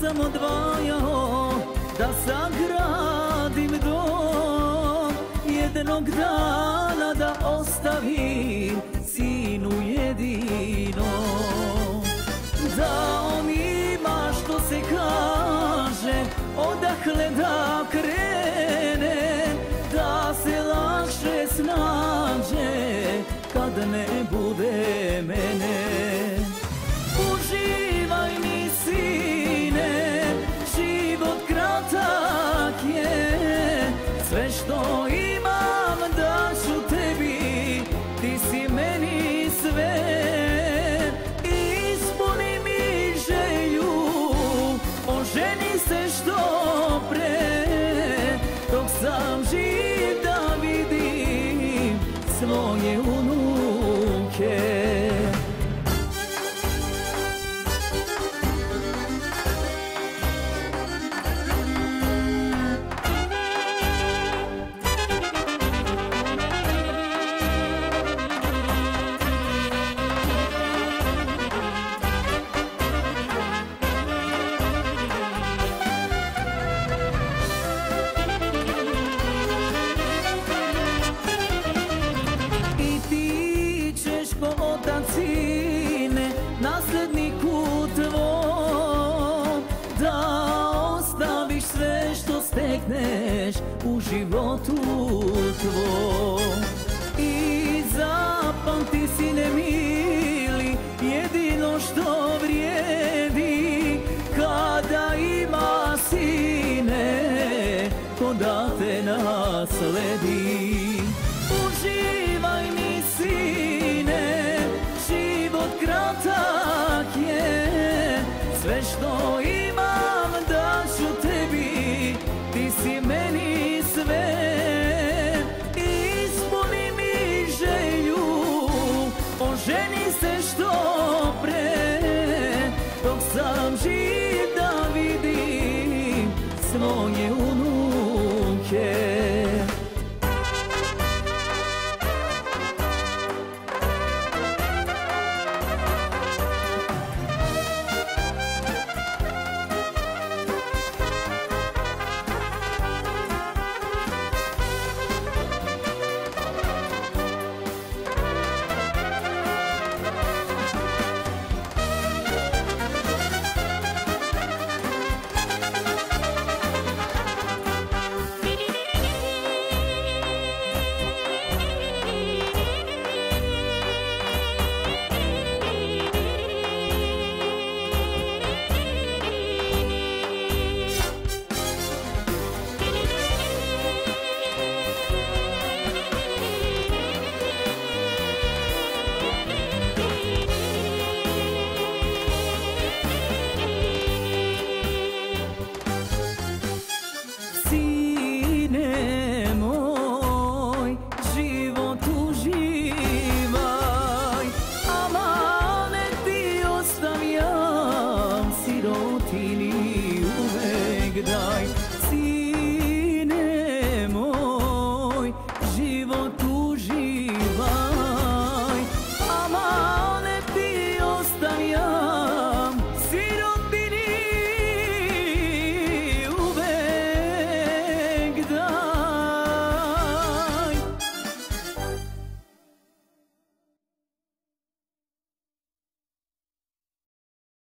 sam odvajao da sagradim dom, jednog dana da ostavim sinu jedinom. Dao mi ima što se kaže, odakle da krene, da se lakše snađe kad ne bude mene. Uživaj mi sine, život kratak je, sve što imam daću tebi, ti si meni sve. Ispuni mi želju, oženi se što pre, dok sam živ da vidim svoje unuke. Sine, nasljedniku tvom, da ostaviš sve što stekneš u životu tvom. I zapamti, sine mili, jedino što vrijedi, kada ima sine ko da te nasledi. Uživaj mi sine, život kratak je, sve što imam daću tebi, ti si meni sve. Ispuni mi želju, oženi se što pre, dok sam živ da vidim svoje unuke. Daj, sine moj, život uživaj.